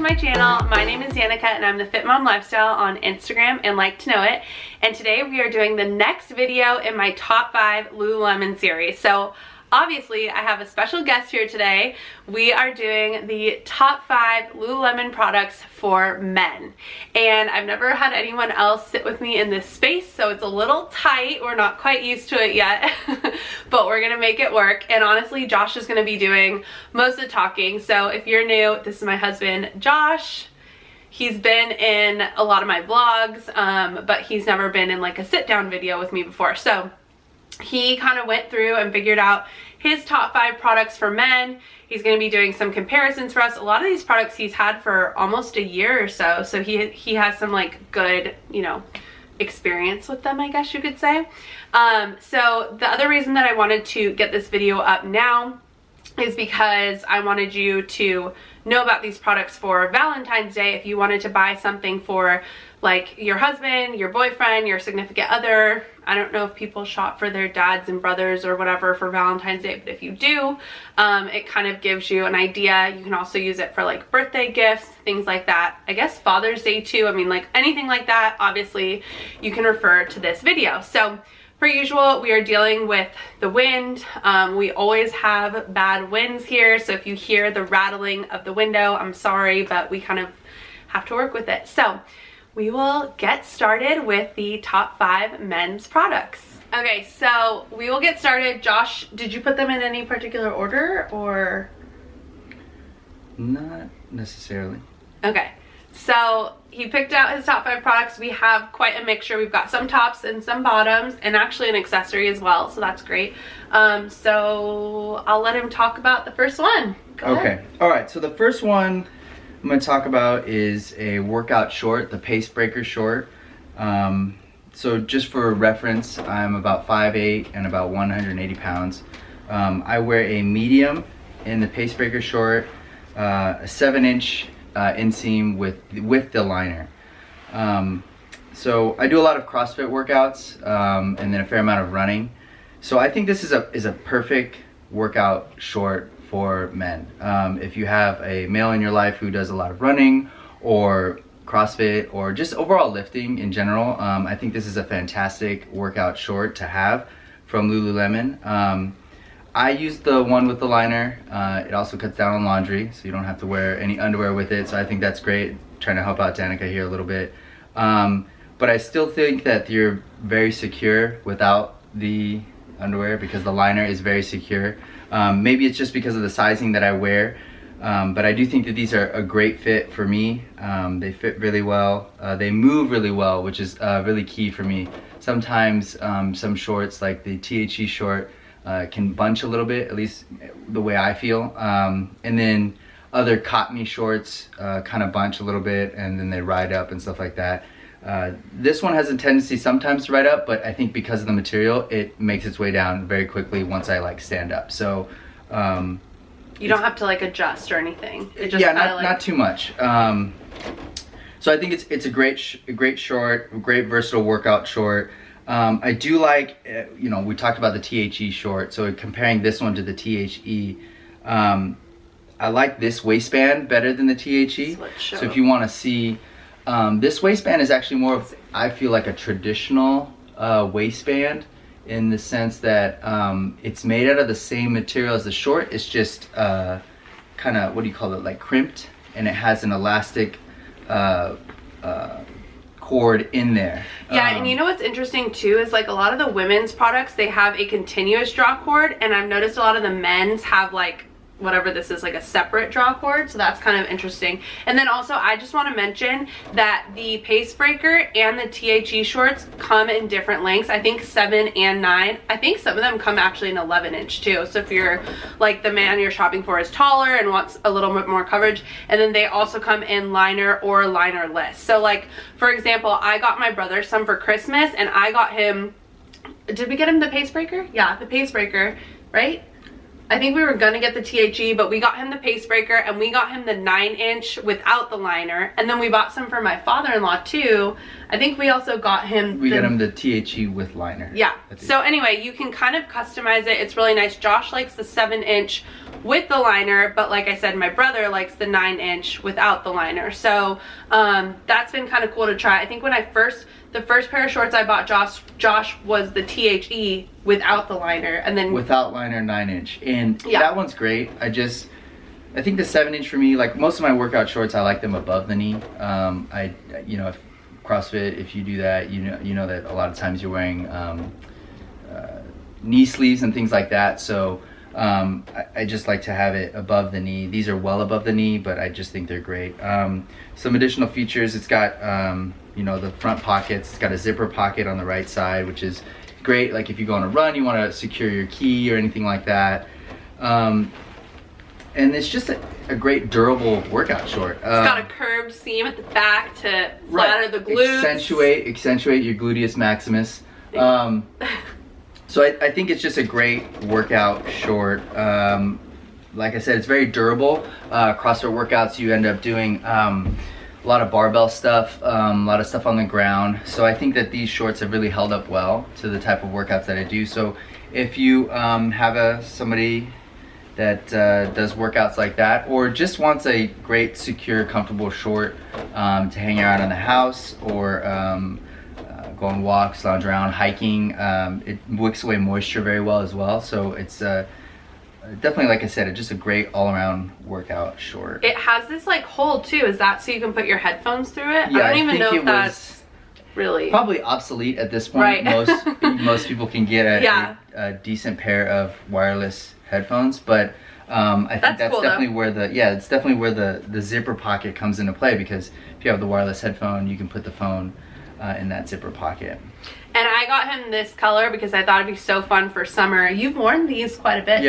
my channel. My name is Danica and I'm the Fit Mom Lifestyle on Instagram and Like to Know It. And today we are doing the next video in my top 5 Lululemon series. So obviously I have a special guest here today. We are doing the top 5 Lululemon products for men. And I've never had anyone else sit with me in this space, so it's a little tight. We're not quite used to it yet, but we're gonna make it work. And honestly, Josh is gonna be doing most of the talking. So if you're new, this is my husband, Josh. He's been in a lot of my vlogs, but he's never been in like a sit down video with me before. So he kind of went through and figured out his top 5 products for men. He's going to be doing some comparisons for us. A lot of these products he's had for almost a year or so, so he has some like good, you know, experience with them, I guess you could say. So the other reason that I wanted to get this video up now is because I wanted you to know about these products for Valentine's Day. If you wanted to buy something for like your husband, your boyfriend, your significant other. I don't know if people shop for their dads and brothers or whatever for Valentine's Day, but if you do, it kind of gives you an idea. You can also use it for like birthday gifts, things like that. I guess Father's Day too. I mean, like anything like that, obviously you can refer to this video. So per usual, we are dealing with the wind. We always have bad winds here, so if you hear the rattling of the window, I'm sorry, but we kind of have to work with it. So we will get started with the top 5 men's products. Okay, so we will get started. Josh, did you put them in any particular order or? Not necessarily. Okay. So he picked out his top 5 products. We have quite a mixture. We've got some tops and some bottoms and actually an accessory as well, so that's great. So I'll let him talk about the first one. Go ahead. All right, so the first one I'm going to talk about is a workout short, the Pacebreaker short. So just for reference, I'm about 5'8" and about 180 pounds. I wear a medium in the Pacebreaker short, a 7-inch inseam with the liner. So I do a lot of CrossFit workouts and then a fair amount of running. So I think this is a perfect workout short for men. If you have a male in your life who does a lot of running or CrossFit or just overall lifting in general, I think this is a fantastic workout short to have from Lululemon. I use the one with the liner. It also cuts down on laundry, so you don't have to wear any underwear with it, so I think that's great. Trying to help out Danica here a little bit. But I still think that you're very secure without the underwear because the liner is very secure. Maybe it's just because of the sizing that I wear, but I do think that these are a great fit for me. They fit really well. They move really well, which is really key for me. Sometimes some shorts like the THE short can bunch a little bit, at least the way I feel. And then other cottony shorts kind of bunch a little bit and then they ride up and stuff like that. This one has a tendency sometimes to ride up, but I think because of the material, it makes its way down very quickly once I like stand up. So you don't have to like adjust or anything. It just not too much. So I think it's a great short, a great versatile workout short. I do like, you know, we talked about the THE short, so comparing this one to the THE, I like this waistband better than the THE. So if you want to see, this waistband is actually more of, I feel like a traditional waistband in the sense that it's made out of the same material as the short. It's just kind of, what do you call it, like crimped, and it has an elastic cord in there. Yeah, and you know what's interesting too is like a lot of the women's products, they have a continuous draw cord, and I've noticed a lot of the men's have like whatever this is, like a separate draw cord, so that's kind of interesting. And then also I just want to mention that the Pacebreaker and the THE shorts come in different lengths. I think 7 and 9. I think some of them come actually in 11-inch too, so if you're like the man you're shopping for is taller and wants a little bit more coverage. And then they also come in liner or linerless. So like for example, I got my brother some for Christmas and I got him, did we get him the Pacebreaker? Yeah, the Pacebreaker, right? I think we were gonna get the THE, but we got him the Pacebreaker and we got him the 9-inch without the liner. And then we bought some for my father-in-law too. I think we also got him got him the THE with liner. Yeah. So anyway, you can kind of customize it. It's really nice. Josh likes the 7-inch with the liner, but like I said, my brother likes the 9-inch without the liner. So that's been kind of cool to try. I think when the first pair of shorts I bought Josh was the THE without the liner, and then without liner 9-inch, and yeah, that one's great. I think the 7-inch for me, like most of my workout shorts, I like them above the knee. You know, if CrossFit, if you do that, you know that a lot of times you're wearing knee sleeves and things like that. So I just like to have it above the knee. These are well above the knee, but I just think they're great. Some additional features, it's got you know, the front pockets. It's got a zipper pocket on the right side, which is great. Like if you go on a run, you want to secure your key or anything like that. And it's just a great durable workout short. It's got a curved seam at the back to flatter the glutes. Accentuate your gluteus maximus. So I think it's just a great workout short. Like I said, it's very durable. CrossFit workouts, you end up doing a lot of barbell stuff, a lot of stuff on the ground. So I think that these shorts have really held up well to the type of workouts that I do. So if you have somebody that does workouts like that, or just wants a great, secure, comfortable short to hang around in the house, or go on walks, lounge around, hiking. It wicks away moisture very well as well. So it's definitely, like I said, it's just a great all-around workout short. It has this like hole too. Is that so you can put your headphones through it? Yeah, I don't even know if that's really probably obsolete at this point. Right. Most people can get a decent pair of wireless headphones, but I think that's cool, definitely where it's definitely where the zipper pocket comes into play, because if you have the wireless headphone, you can put the phone in that zipper pocket. And I got him this color because I thought it'd be so fun for summer. You've worn these quite a bit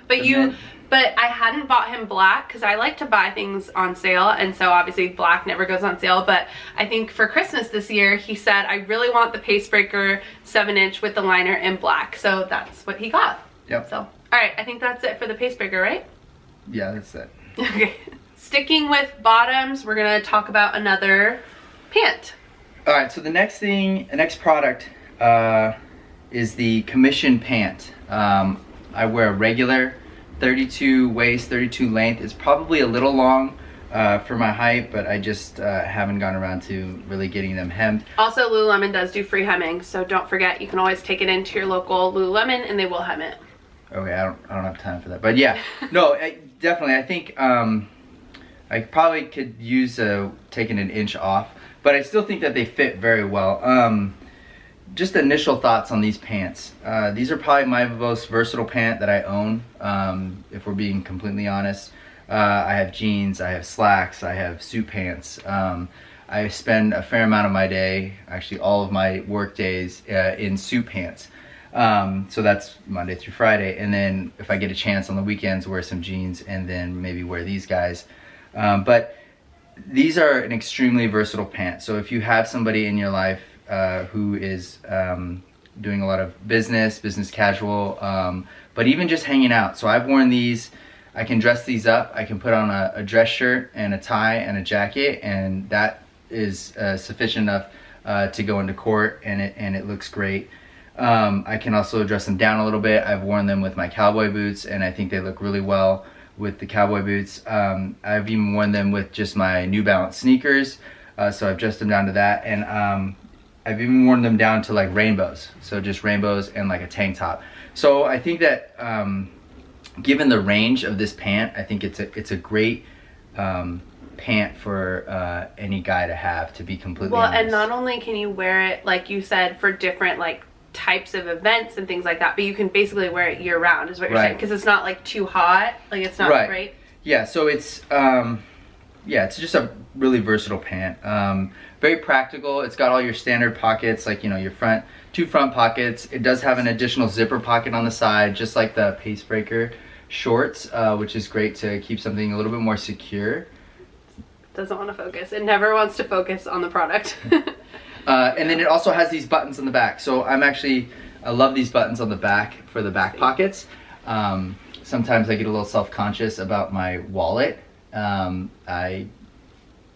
too. But I hadn't bought him black because I like to buy things on sale, and so obviously black never goes on sale. But I think for Christmas this year, he said, I really want the Pacebreaker 7-inch with the liner in black. So that's what he got. Yep. So, all right, I think that's it for the Pacebreaker, right? Yeah, that's it. Okay. Sticking with bottoms, we're gonna talk about another pant. All right, so the next product is the Commission Pant. I wear a regular 32 waist, 32 length. It's probably a little long for my height, but I just haven't gotten around to really getting them hemmed. Also, Lululemon does do free hemming, so don't forget, you can always take it into your local Lululemon and they will hem it. Okay, I don't have time for that, but yeah, no, definitely. I think I probably could use taking an inch off, but I still think that they fit very well. Just initial thoughts on these pants. These are probably my most versatile pant that I own, if we're being completely honest. I have jeans, I have slacks, I have suit pants. I spend a fair amount of my day, actually all of my work days, in suit pants. So that's Monday through Friday, and then if I get a chance on the weekends, wear some jeans, and then maybe wear these guys. But these are an extremely versatile pant. So if you have somebody in your life who is doing a lot of business casual, but even just hanging out. So I've worn these. I can dress these up. I can put on a dress shirt and a tie and a jacket, and that is sufficient enough to go into court, and it looks great. I can also dress them down a little bit. I've worn them with my cowboy boots, and I think they look really well with the cowboy boots. I've even worn them with just my New Balance sneakers, so I've dressed them down to that, and I've even worn them down to like rainbows, so just rainbows and like a tank top. So I think that given the range of this pant, I think it's a great pant for any guy to have, to be completely honest. And not only can you wear it, like you said, for different like types of events and things like that, but you can basically wear it year round, is what you're saying, because it's not like too hot, like it's not great. Yeah, so it's it's just a really versatile pant. Very practical. It's got all your standard pockets, like, you know, your two front pockets. It does have an additional zipper pocket on the side, just like the Pacebreaker shorts, which is great to keep something a little bit more secure. Doesn't want to focus. It never wants to focus on the product. And then it also has these buttons on the back. So I love these buttons on the back for the back pockets. Sometimes I get a little self-conscious about my wallet.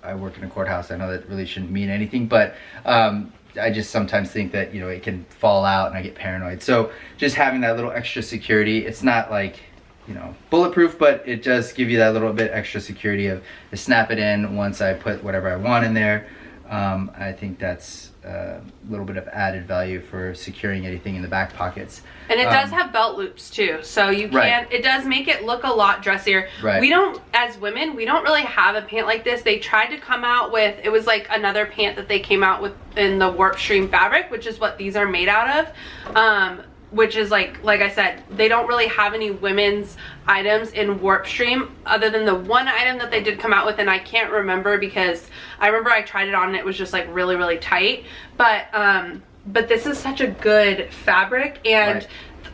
I work in a courthouse. I know that really shouldn't mean anything, but I just sometimes think that, you know, it can fall out and I get paranoid. So just having that little extra security, it's not like, you know, bulletproof, but it does give you that little bit extra security of to snap it in once I put whatever I want in there. I think that's a little bit of added value for securing anything in the back pockets. And it does have belt loops too, so you can, right. It does make it look a lot dressier. Right. We don't, as women, we don't really have a pant like this. They tried to come out with, it was like another pant that they came out with in the Warp Stream fabric, which is what these are made out of. Which is like I said, they don't really have any women's items in Warp Stream other than the one item that they did come out with, and I can't remember because I remember I tried it on and it was just like really, really tight. But this is such a good fabric, and right.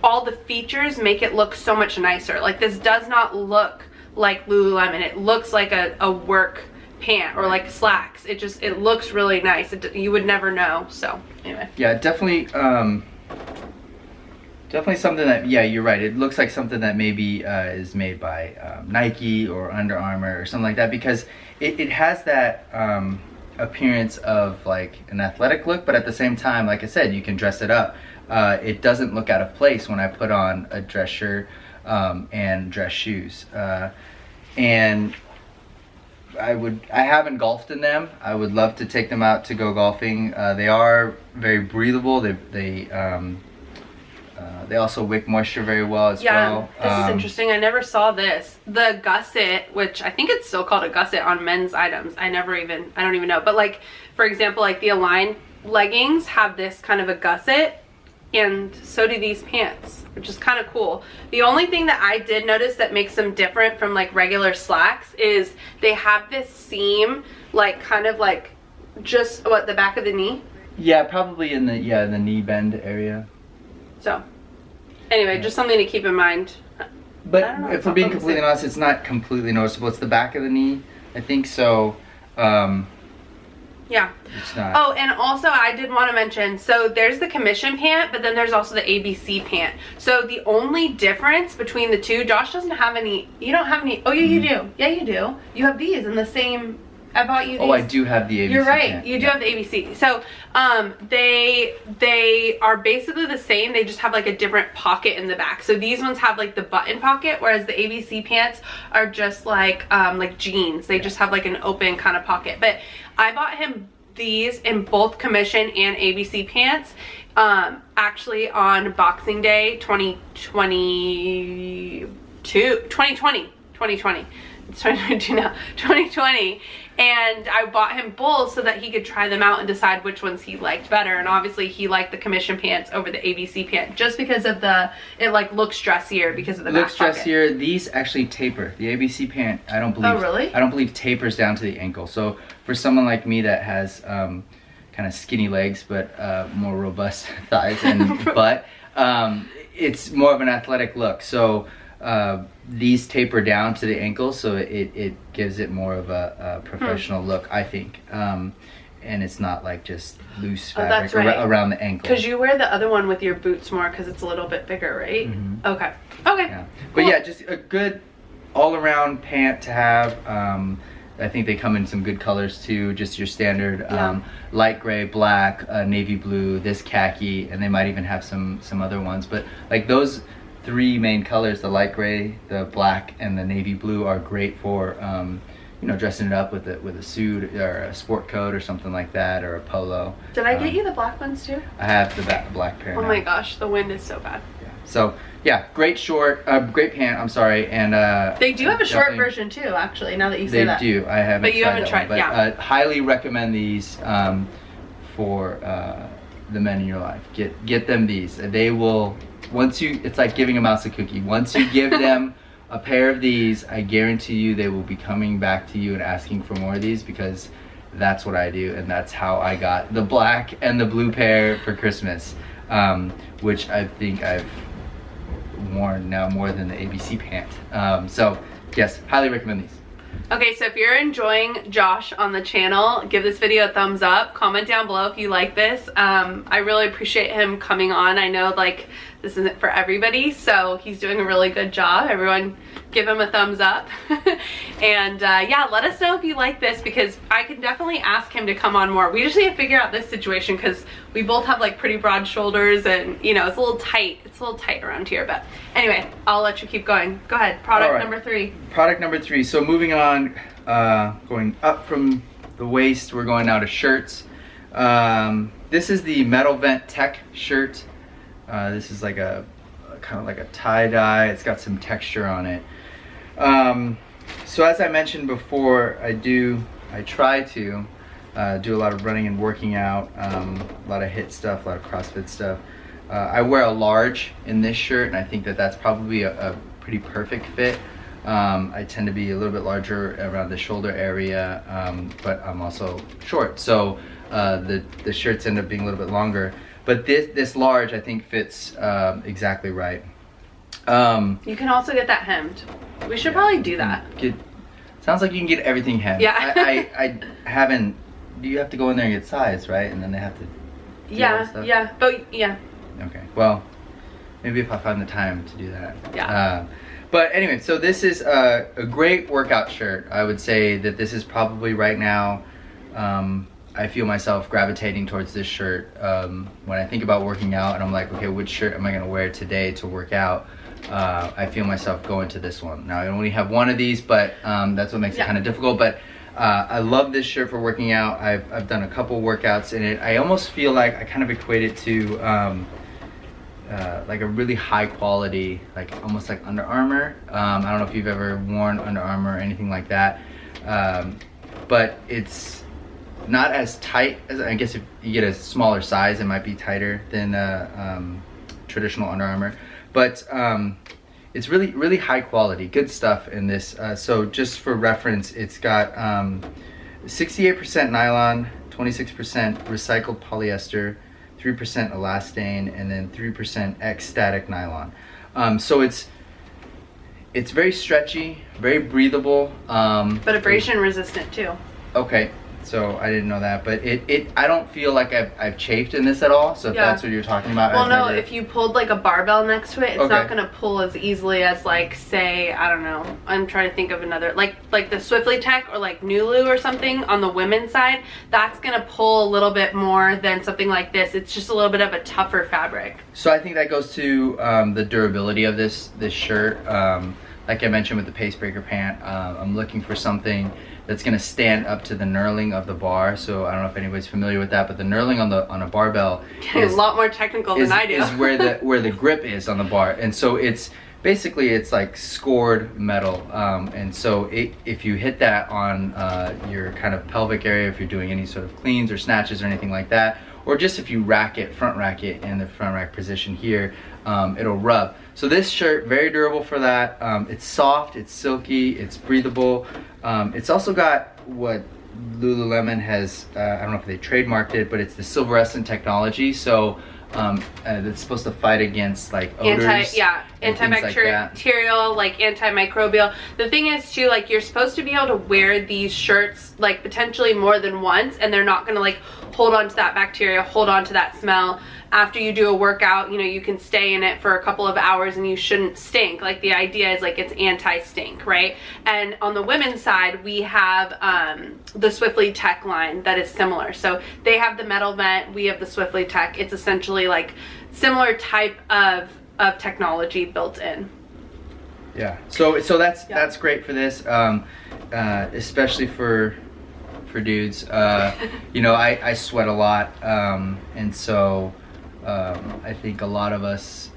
all the features make it look so much nicer. Like, this does not look like Lululemon. It looks like a work pant or like slacks. It looks really nice. You would never know. So anyway. Yeah, definitely. Definitely something that, yeah, you're right. It looks like something that maybe is made by Nike or Under Armour or something like that, because it has that appearance of like an athletic look, but at the same time, like I said, you can dress it up. It doesn't look out of place when I put on a dress shirt and dress shoes. And I haven't golfed in them. I would love to take them out to go golfing. They are very breathable. They also wick moisture very well as well. Yeah, this is interesting. I never saw this. The gusset, which I think it's still called a gusset on men's items. I don't even know. But like, for example, like the Align leggings have this kind of a gusset, and so do these pants, which is kind of cool. The only thing that I did notice that makes them different from like regular slacks is they have this seam, like kind of like just the back of the knee. Yeah, probably in the knee bend area. So anyway, just something to keep in mind. But if we're being completely honest, it's not completely noticeable. It's the back of the knee, I think. So yeah. It's not. Oh, and also I did want to mention, so there's the commission pant, but then there's also the ABC pant. So the only difference between the two, Josh doesn't have any. You don't have any. Oh, yeah, you do. Yeah, you do. You have these in the same. I bought you these. Oh, I do have the ABC. You're right. pant. You do have the ABC. So they are basically the same. They just have like a different pocket in the back. So these ones have like the button pocket, whereas the ABC pants are just like jeans. They just have like an open kind of pocket. But I bought him these in both commission and ABC pants actually on Boxing Day 2020. It's 2022 now. 2020. And I bought him both so that he could try them out and decide which ones he liked better. And obviously he liked the commission pants over the ABC pant just because of it like looks dressier because of the back looks dressier. These actually taper. The ABC pant, I don't believe. Oh, really? I don't believe tapers down to the ankle. So for someone like me that has kind of skinny legs but more robust thighs and butt, it's more of an athletic look. So these taper down to the ankle, so it gives it more of a professional look, I think. And it's not like just loose fabric around the ankle. Because you wear the other one with your boots more because it's a little bit bigger, right? Mm-hmm. Okay. Yeah. Cool. But yeah, just a good all-around pant to have. I think they come in some good colors too, just your standard light gray, black, navy blue, this khaki, and they might even have some other ones. But like those three main colors, the light gray, the black, and the navy blue, are great for dressing it up with a suit or a sport coat or something like that, or a polo. Did I get you the black ones too? I have the black pair. Oh my gosh, the wind is so bad. Yeah. So yeah, great great pant. I'm sorry, and they do have a short version too. Actually, now that you say that, they do. I haven't. But you haven't tried. But yeah. Highly recommend these for the men in your life. Get them these. They will. It's like giving a mouse a cookie. Once you give them a pair of these, I guarantee you they will be coming back to you and asking for more of these, because that's what I do, and that's how I got the black and the blue pair for Christmas, which I think I've worn now more than the ABC pant. So yes, highly recommend these. Okay, so if you're enjoying Josh on the channel, give this video a thumbs up. Comment down below if you like this. I really appreciate him coming on. I know like this isn't for everybody, so he's doing a really good job. Everyone give him a thumbs up. And yeah, let us know if you like this, because I can definitely ask him to come on more. We just need to figure out this situation because we both have like pretty broad shoulders, and you know, it's a little tight. It's a little tight around here, but anyway, I'll let you keep going. Go ahead. Product number 3. Product number 3. So moving on, going up from the waist, we're going now to shirts. This is the Metal Vent Tech shirt. This is like a kind of like a tie-dye. It's got some texture on it. So as I mentioned before, I try to do a lot of running and working out, a lot of HIIT stuff, a lot of CrossFit stuff. I wear a large in this shirt, and I think that that's probably a pretty perfect fit. I tend to be a little bit larger around the shoulder area, but I'm also short, so the shirts end up being a little bit longer. But this large, I think, fits exactly right. You can also get that hemmed. We should probably do that. Sounds like you can get everything hemmed. Yeah. I haven't. You have to go in there and get size, right? And then they have to. Yeah. But yeah. Okay. Well, maybe if I find the time to do that. Yeah. But anyway, so this is a great workout shirt. I would say that this is probably right now. I feel myself gravitating towards this shirt when I think about working out, and I'm like, okay, which shirt am I gonna wear today to work out? I feel myself going to this one. Now I only have one of these, but that's what makes it kind of difficult. But I love this shirt for working out. I've done a couple workouts in it. I almost feel like I kind of equate it to like a really high quality, like almost like Under Armour. I don't know if you've ever worn Under Armour or anything like that, but it's not as tight as, I guess if you get a smaller size, it might be tighter than traditional Under Armour. But it's really high quality, good stuff in this. So just for reference, it's got 68% nylon, 26% recycled polyester, 3% elastane, and then 3% X-static nylon. So it's very stretchy, very breathable. But abrasion resistant too. Okay. So I didn't know that, but I don't feel like I've chafed in this at all. So if that's what you're talking about, well, no, if you pulled like a barbell next to it, it's not gonna pull as easily as like, say, I don't know, I'm trying to think of another, like the Swiftly Tech or like Nulu or something on the women's side. That's gonna pull a little bit more than something like this. It's just a little bit of a tougher fabric. So I think that goes to the durability of this shirt. Like I mentioned with the Pacebreaker pant, I'm looking for something that's going to stand up to the knurling of the bar. So I don't know if anybody's familiar with that, but the knurling on a barbell is a lot more technical than I do. Is where the grip is on the bar, and so it's basically it's like scored metal. And so if you hit that on your kind of pelvic area, if you're doing any sort of cleans or snatches or anything like that, or just if you front rack it in the front rack position here, it'll rub. So this shirt, very durable for that. It's soft, it's silky, it's breathable. It's also got what Lululemon has, I don't know if they trademarked it, but it's the silverescent technology. So it's supposed to fight against like odors. Antibacterial, like antimicrobial. The thing is too, like you're supposed to be able to wear these shirts like potentially more than once, and they're not gonna like hold on to that bacteria, hold on to that smell. After you do a workout, you know, you can stay in it for a couple of hours and you shouldn't stink. Like the idea is like it's anti-stink, right? And on the women's side, we have the Swiftly Tech line that is similar. So they have the metal vent, we have the Swiftly Tech. It's essentially like similar type of technology built in. Yeah. So that's great for this, especially for dudes. You know, I sweat a lot, and so I think a lot of us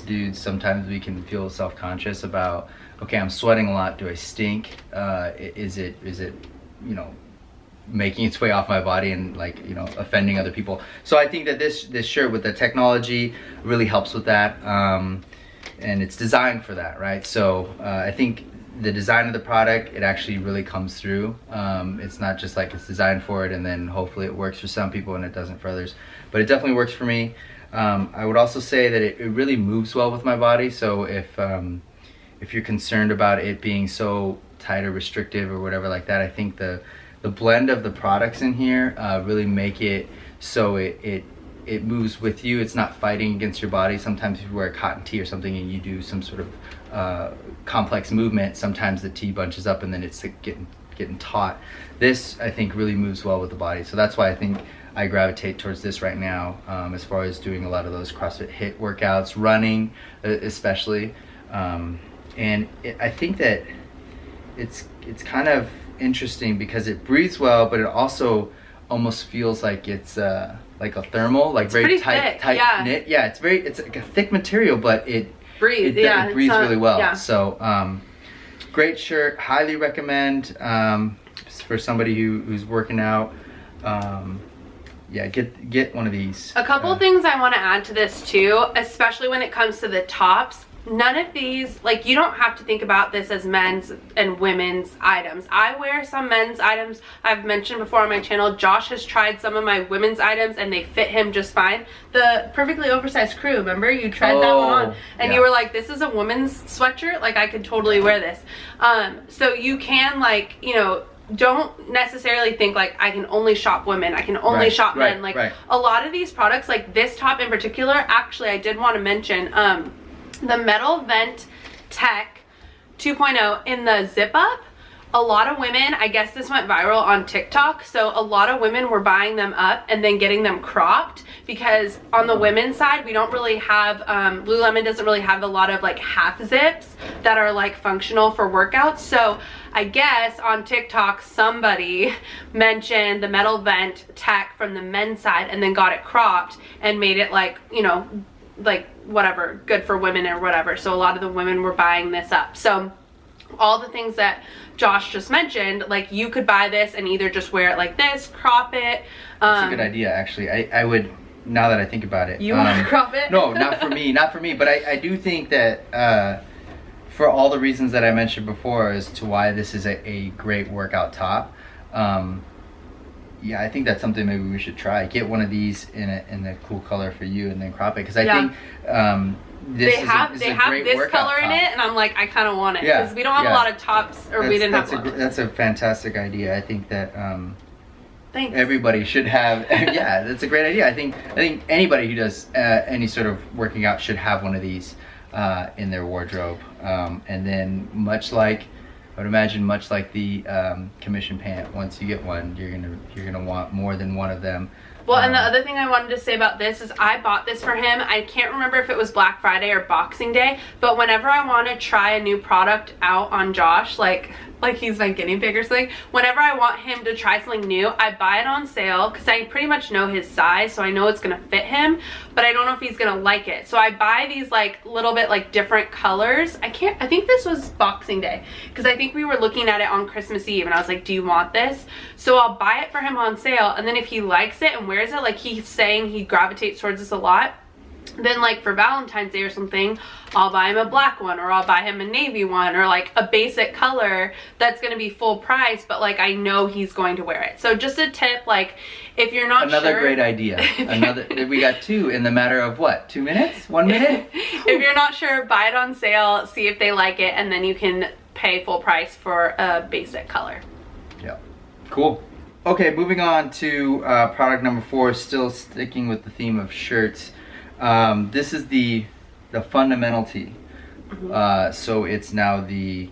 dudes, sometimes we can feel self-conscious about, okay, I'm sweating a lot, do I stink? Is it you know, making its way off my body and like, you know, offending other people? So I think that this shirt with the technology really helps with that, and it's designed for that, right? So I think the design of the product, it actually really comes through. It's not just like it's designed for it and then hopefully it works for some people and it doesn't for others, but it definitely works for me. I would also say that it really moves well with my body. So if you're concerned about it being so tight or restrictive or whatever like that, I think the blend of the products in here really make it so it it moves with you. It's not fighting against your body. Sometimes if you wear a cotton tee or something and you do some sort of complex movement, sometimes the tee bunches up and then it's like getting taut. This, I think, really moves well with the body. So that's why I think I gravitate towards this right now, as far as doing a lot of those CrossFit HIIT workouts, running especially. I think that it's kind of interesting because it breathes well, but it also almost feels like it's like a thermal, like it's very tight yeah. knit. Yeah, it's like a thick material, but it breathes. It breathes really well. Yeah. So great shirt, highly recommend for somebody who's working out. Yeah, get one of these. A couple things I want to add to this too, especially when it comes to the tops. None of these, like, you don't have to think about this as men's and women's items. I wear some men's items. I've mentioned before on my channel, Josh has tried some of my women's items and they fit him just fine. The perfectly oversized crew, remember? You tried that one on and yeah. You were like, this is a woman's sweatshirt, like I could totally wear this. So you can, like, you know, don't necessarily think like I can only shop women, I can only shop men. Like a lot of these products, like this top in particular, actually I did want to mention the metal vent tech 2.0 in the zip up. A lot of women, I guess this went viral on TikTok, so a lot of women were buying them up and then getting them cropped, because on the women's side we don't really have Lululemon doesn't really have a lot of like half zips that are like functional for workouts. So I guess on TikTok somebody mentioned the metal vent tech from the men's side and then got it cropped and made it like, you know, like whatever, good for women or whatever. So a lot of the women were buying this up. So all the things that Josh just mentioned, like you could buy this and either just wear it like this, crop it. That's a good idea, actually. I would, now that I think about it. You want to crop it? No, not for me, but I do think that for all the reasons that I mentioned before as to why this is a great workout top, yeah, I think that's something maybe we should try. Get one of these in a cool color for you and then crop it, because I think they have this color in it, and I'm like, I kind of want it, because we don't have a lot of tops, or we didn't have one. That's a fantastic idea. I think that Thanks. everybody should have. Yeah, that's a great idea. I think anybody who does any sort of working out should have one of these in their wardrobe, and then I would imagine much like the commission pant, once you get one, you're gonna want more than one of them. Well, and the other thing I wanted to say about this is I bought this for him. I can't remember if it was Black Friday or Boxing Day, but whenever I want to try a new product out on Josh, like he's my guinea pig or something, whenever I want him to try something new, I buy it on sale, because I pretty much know his size, so I know it's gonna fit him, but I don't know if he's gonna like it. So I buy these like little bit like different colors. I think this was Boxing Day, because I think we were looking at it on Christmas Eve and I was like, do you want this? So I'll buy it for him on sale, and then if he likes it and wears it, like he's saying he gravitates towards this a lot, then like for Valentine's Day or something, I'll buy him a black one, or I'll buy him a navy one, or like a basic color that's going to be full price, but like I know he's going to wear it. So just a tip, like if you're not Another great idea. We got two in the matter of what, 2 minutes? 1 minute? If you're not sure, buy it on sale, see if they like it, and then you can pay full price for a basic color. Yeah, cool. Okay, moving on to product number 4, still sticking with the theme of shirts. This is the fundamental tee. So it's now the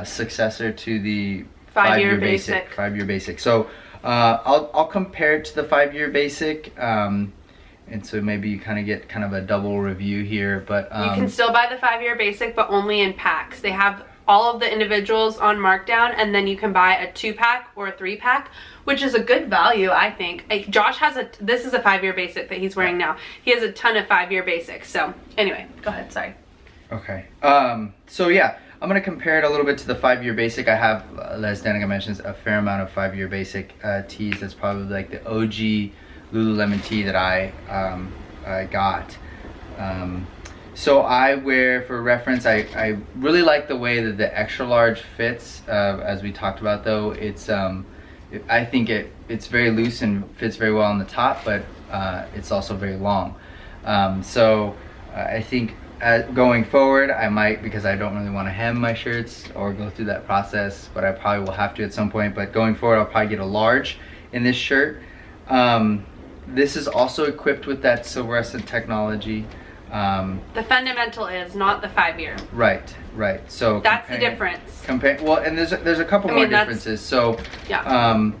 successor to the 5-year basic. 5-year basic. So I'll compare it to the 5-year basic, and so maybe you kind of get a double review here. But you can still buy the 5-year basic, but only in packs. They have all of the individuals on markdown, and then you can buy a 2-pack or a 3-pack, which is a good value, I think. Josh has this is a 5-year basic that he's wearing now. He has a ton of 5-year basics. So anyway, go ahead, sorry. Okay, so yeah, I'm gonna compare it a little bit to the 5-year basic. I have, as Danica mentions, a fair amount of 5-year basic tees. That's probably like the OG Lululemon tee that I got. So I wear, for reference, I really like the way that the extra large fits. As we talked about, though, it's I think it's very loose and fits very well on the top, but it's also very long. So I think going forward, I might, because I don't really want to hem my shirts or go through that process, but I probably will have to at some point. But going forward, I'll probably get a large in this shirt. This is also equipped with that silverescent technology. The fundamental is not the 5-year. Right. So that's the difference. Well, and there's a couple more differences. So yeah.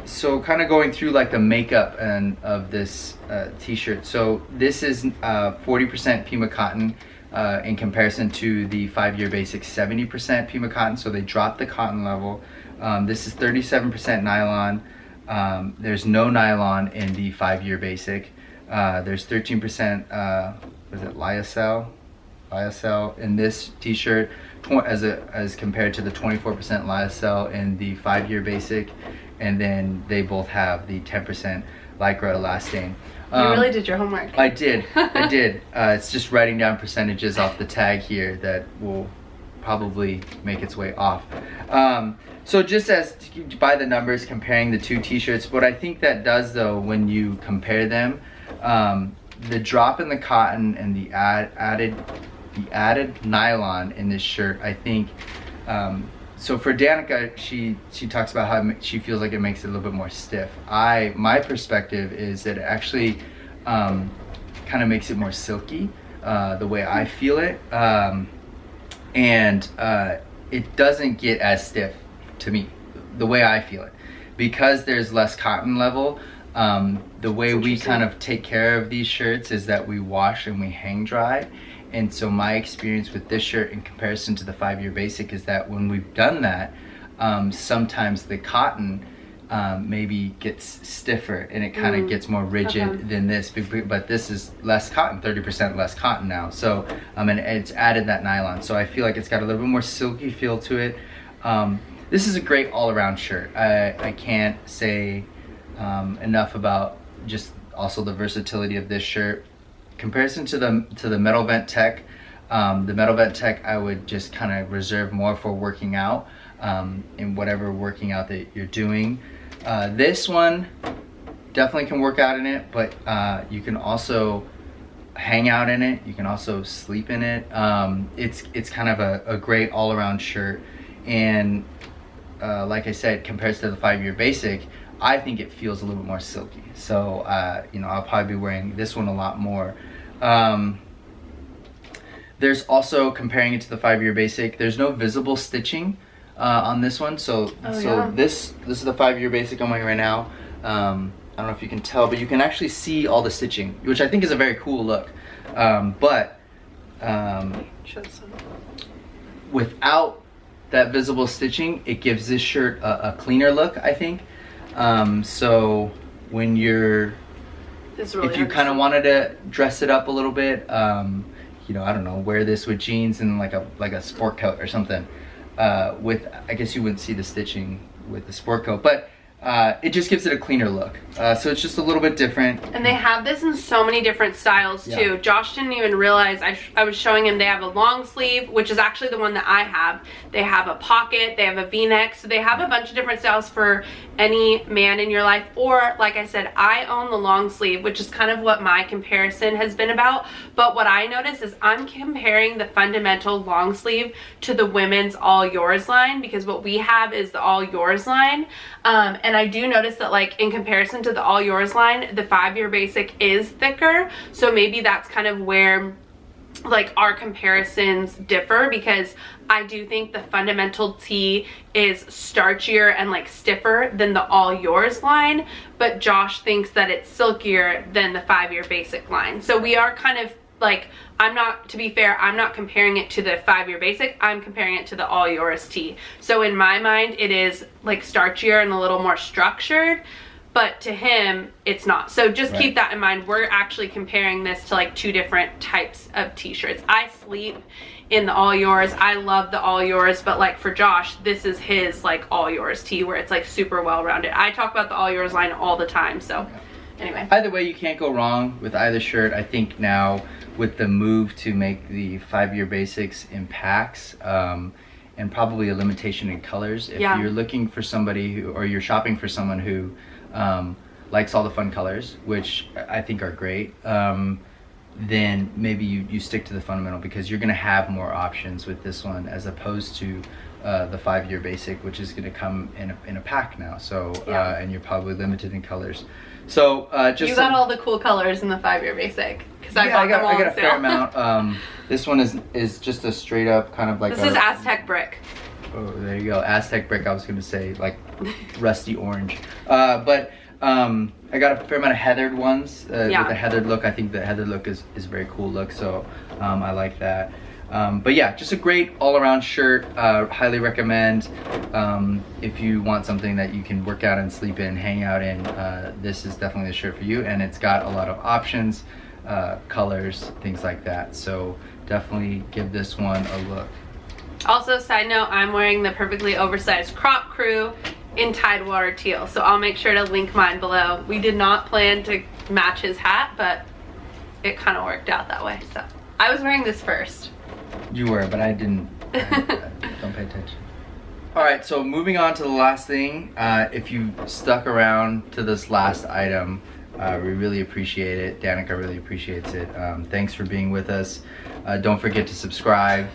So kind of going through like the makeup and of this t-shirt. So this is 40% Pima cotton in comparison to the 5-year basic 70% Pima cotton. So they dropped the cotton level. This is 37% nylon. There's no nylon in the 5-year basic. There's 13% was it lyocell in this t-shirt as compared to the 24% lyocell in the 5-year basic, and then they both have the 10% lycra elastane. You really did your homework. I did. It's just writing down percentages off the tag here that will probably make its way off. So just as by the numbers comparing the two t-shirts, what I think that does though when you compare them, the drop in the cotton and the added nylon in this shirt, I think, so for Danica, she talks about how she feels like it makes it a little bit more stiff. My perspective is that it actually kind of makes it more silky, the way I feel it, and it doesn't get as stiff to me, the way I feel it, because there's less cotton level. The way we kind of take care of these shirts is that we wash and we hang dry. And so my experience with this shirt in comparison to the 5-year basic is that when we've done that, sometimes the cotton maybe gets stiffer and it kind of gets more rigid than this, but this is less cotton, 30% less cotton now. So and it's added that nylon. So I feel like it's got a little bit more silky feel to it. This is a great all-around shirt. I can't say enough about just also the versatility of this shirt. Comparison to the Metal Vent Tech, the Metal Vent Tech I would just kind of reserve more for working out, in whatever working out that you're doing. This one definitely can work out in it, but you can also hang out in it. You can also sleep in it. It's kind of a great all-around shirt, and like I said, compared to the 5-year basic, I think it feels a little bit more silky. So I'll probably be wearing this one a lot more. There's also, comparing it to the 5-year basic, there's no visible stitching on this one. So this is the 5-year basic I'm wearing right now. I don't know if you can tell, but you can actually see all the stitching, which I think is a very cool look. Without that visible stitching, it gives this shirt a cleaner look, I think. So when if you kind of wanted to dress it up a little bit, I don't know, wear this with jeans and like a sport coat or something, I guess you wouldn't see the stitching with the sport coat, but it just gives it a cleaner look. So it's just a little bit different. And they have this in so many different styles too. Yeah. Josh didn't even realize, I was showing him, they have a long sleeve, which is actually the one that I have. They have a pocket, they have a v-neck, so they have a bunch of different styles for any man in your life. Or like I said, I own the long sleeve, which is kind of what my comparison has been about. But what I notice is I'm comparing the fundamental long sleeve to the women's All Yours line, because what we have is the All Yours line. And I do notice that, like, in comparison to the All Yours line, the 5-year basic is thicker. So maybe that's kind of where, like, our comparisons differ, because I do think the fundamental tee is starchier and like stiffer than the All Yours line, but Josh thinks that it's silkier than the 5-year basic line. So we are kind of like, to be fair, I'm not comparing it to the 5-year basic, I'm comparing it to the All Yours tee. So in my mind, it is like starchier and a little more structured, but to him, it's not. So just keep that in mind. We're actually comparing this to like 2 different types of t-shirts. I sleep in the All Yours. I love the All Yours, but like for Josh, this is his like All Yours tee, where it's like super well rounded. I talk about the All Yours line all the time, so anyway. Either way, you can't go wrong with either shirt. I think now with the move to make the 5-year basics in packs, and probably a limitation in colors, if you're looking for somebody who, or you're shopping for someone who likes all the fun colors, which I think are great, then maybe you stick to the fundamental, because you're going to have more options with this one as opposed to the 5-year basic, which is going to come in a pack now. So and you're probably limited in colors. So just you got all the cool colors in the 5-year basic, because I got a fair amount. This one is just a straight up kind of like this is Aztec brick. Oh, there you go, Aztec brick. I was going to say like rusty orange, but I got a fair amount of heathered ones with a heathered look. I think the heathered look is a very cool look, so I like that. But yeah, just a great all-around shirt. Highly recommend. If you want something that you can work out and sleep in, hang out in, this is definitely the shirt for you. And it's got a lot of options, colors, things like that. So definitely give this one a look. Also, side note, I'm wearing the perfectly oversized crop crew in Tidewater teal, so I'll make sure to link mine below. We did not plan to match his hat, but it kind of worked out that way. So I was wearing this first. You were, but I didn't. I don't pay attention. All right, so moving on to the last thing. If you stuck around to this last item, we really appreciate it. Danica really appreciates it. Thanks for being with us. Don't forget to subscribe.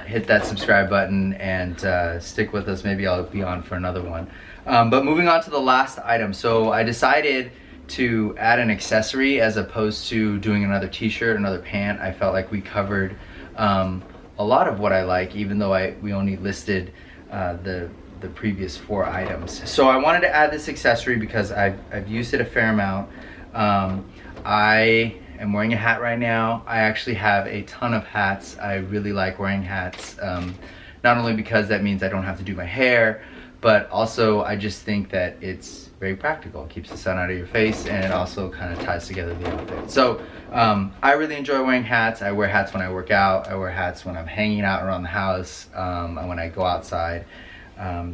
Hit that subscribe button and stick with us. Maybe I'll be on for another one. But moving on to the last item. So I decided to add an accessory as opposed to doing another t-shirt, another pant. I felt like we covered a lot of what I like, even though we only listed the previous 4 items. So I wanted to add this accessory because I've used it a fair amount. I am wearing a hat right now. I actually have a ton of hats. I really like wearing hats, not only because that means I don't have to do my hair, but also I just think that it's very practical. It keeps the sun out of your face, and it also kind of ties together the outfit. So I really enjoy wearing hats. I wear hats when I work out. I wear hats when I'm hanging out around the house, and when I go outside. For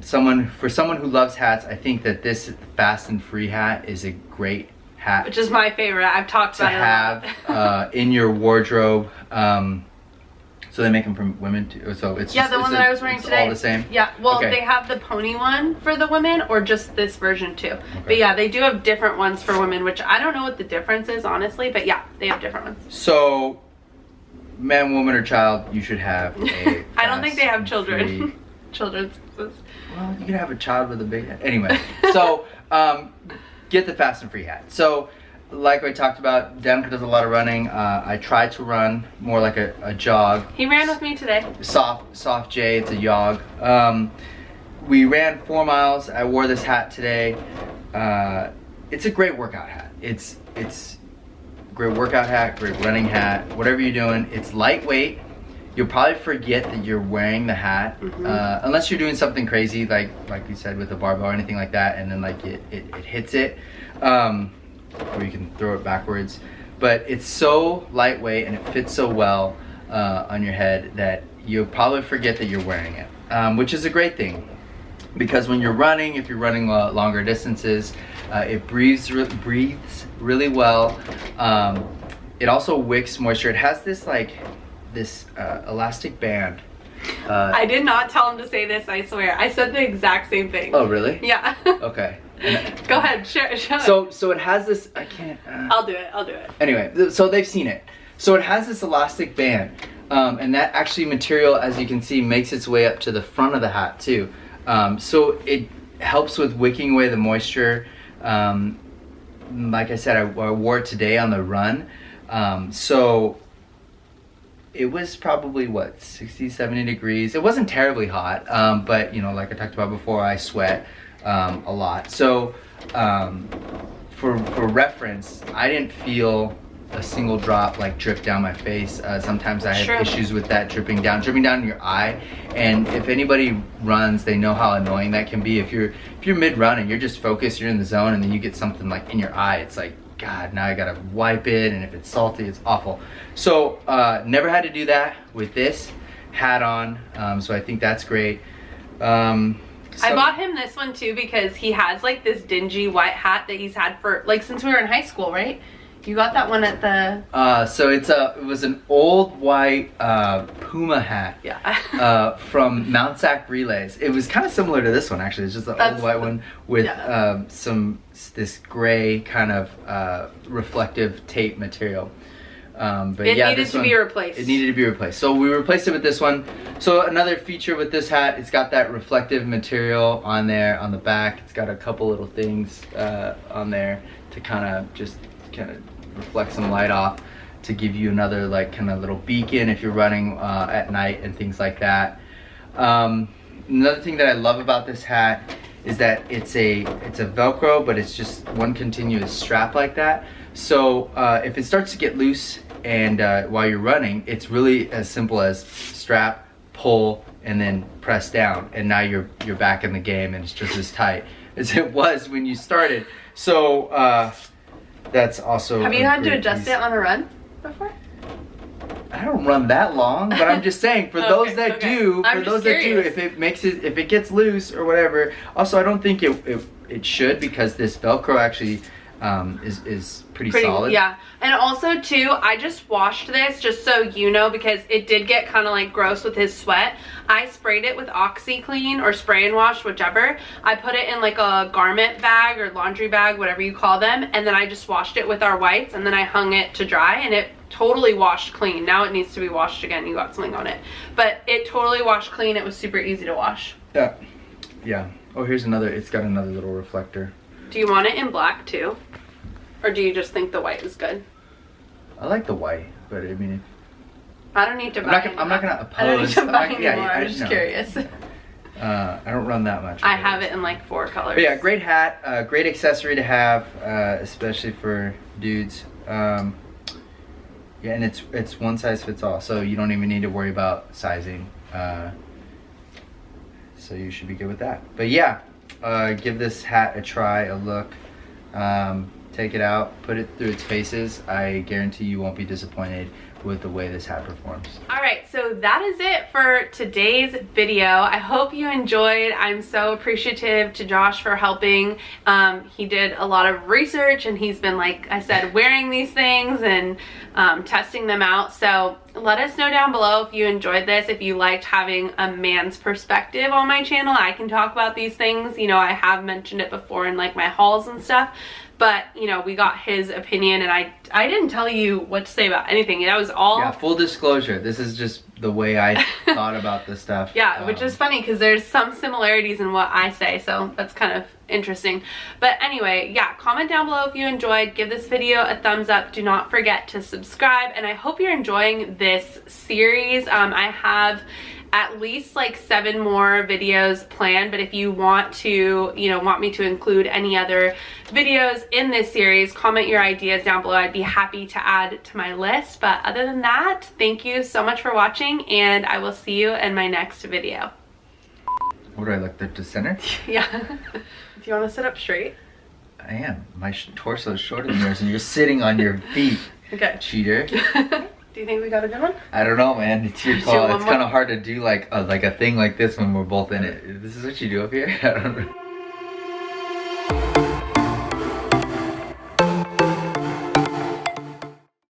someone who loves hats, I think that this Fast and Free hat is a great hat, which is my favorite. I've talked about it to have in your wardrobe. So they make them from women too. So it's the one that I was wearing today. All the same. Yeah. Well, okay. They have the pony one for the women, or just this version too. Okay. But yeah, they do have different ones for women, which I don't know what the difference is, honestly. But yeah, they have different ones. So, man, woman, or child, you should have a. I don't think they have children. Children's. Well, you can have a child with a big hat. Anyway, so get the Fast and Free hat. So, like I talked about, Danica does a lot of running. I try to run more like a jog. He ran with me today. Soft J, it's a jog. We ran 4 miles. I wore this hat today. It's a great workout hat. It's great workout hat, great running hat, whatever you're doing. It's lightweight. You'll probably forget that you're wearing the hat, unless you're doing something crazy, like you said, with a barbell or anything like that, and then like it hits it. Or you can throw it backwards, but it's so lightweight and it fits so well on your head that you'll probably forget that you're wearing it, which is a great thing, because when you're running, if you're running longer distances, it breathes really well. It also wicks moisture. It has this elastic band. I did not tell him to say this, I swear. I said the exact same thing. Oh, really? Yeah. Okay. Go ahead, share it. So it has this, I can't. I'll do it. Anyway, so they've seen it. So it has this elastic band, and that actually material, as you can see, makes its way up to the front of the hat too. So it helps with wicking away the moisture. Like I said, I wore it today on the run. So it was probably, what, 60, 70 degrees. It wasn't terribly hot, but, you know, like I talked about before, I sweat a lot. So for reference, I didn't feel a single drop like drip down my face. Sometimes I have issues with that dripping down in your eye. And if anybody runs, they know how annoying that can be. If you're mid-run and you're just focused, you're in the zone, and then you get something like in your eye, it's like, God, now I gotta wipe it, and if it's salty, it's awful. So never had to do that with this hat on, so I think that's great. I bought him this one too because he has like this dingy white hat that he's had for like since we were in high school, right? You got that one at the... So it was an old white Puma hat. Yeah. From Mount Sac Relays. It was kind of similar to this one, actually. It's just an old white one with this gray kind of reflective tape material. But it yeah, needed to be replaced. It needed to be replaced. So we replaced it with this one. So another feature with this hat, it's got that reflective material on there on the back. It's got a couple little things on there to kind of reflect some light off, to give you another like kind of little beacon if you're running at night and things like that. Another thing that I love about this hat is that it's a Velcro, but it's just one continuous strap like that. So if it starts to get loose and while you're running, it's really as simple as strap, pull, and then press down, and now you're back in the game, and it's just as tight as it was when you started. So that's also. Have you had to adjust it on a run before? I don't run that long, but I'm just saying for those that do, if it gets loose or whatever. Also, I don't think it should, because this Velcro actually is pretty solid. Yeah, and also too, I just washed this, just so you know, because it did get kind of like gross with his sweat. I sprayed it with OxiClean or spray and wash, whichever. I put it in like a garment bag or laundry bag, whatever you call them, and then I just washed it with our whites, and then I hung it to dry, and it totally washed clean. Now it needs to be washed again. You got something on it, but it totally washed clean. It was super easy to wash. Yeah. Oh, here's another. It's got another little reflector. Do you want it in black too? Or do you just think the white is good? I like the white, but I mean, I don't need to buy I'm not gonna oppose. I don't need to buy anymore. I'm just no. curious. I don't run that much. I have it in like 4 colors. But yeah, great hat, great accessory to have, especially for dudes. Yeah, and it's one size fits all, so you don't even need to worry about sizing. So you should be good with that. But yeah, give this hat a try, a look. Take it out, put it through its paces. I guarantee you won't be disappointed with the way this hat performs. All right, so that is it for today's video. I hope you enjoyed. I'm so appreciative to Josh for helping. He did a lot of research, and he's been, like I said, wearing these things and testing them out. So let us know down below if you enjoyed this, if you liked having a man's perspective on my channel. I can talk about these things. You know, I have mentioned it before in like my hauls and stuff. But, you know, we got his opinion, and I didn't tell you what to say about anything. That was all... Yeah, full disclosure. This is just the way I thought about this stuff. Yeah, which is funny because there's some similarities in what I say, so that's kind of interesting. But anyway, yeah, comment down below if you enjoyed. Give this video a thumbs up. Do not forget to subscribe, and I hope you're enjoying this series. I have at least like 7 more videos planned, but if you want to, you know, want me to include any other videos in this series, comment your ideas down below. I'd be happy to add to my list. But other than that, thank you so much for watching, and I will see you in my next video. What do I look to center? Yeah. Do you want to sit up straight? I am. My torso is shorter than yours, and you're sitting on your feet. Okay. Cheater. Do you think we got a good one? I don't know, man. It's your call. It's kind of hard to do like a thing like this when we're both in it. This is what you do up here? I don't know.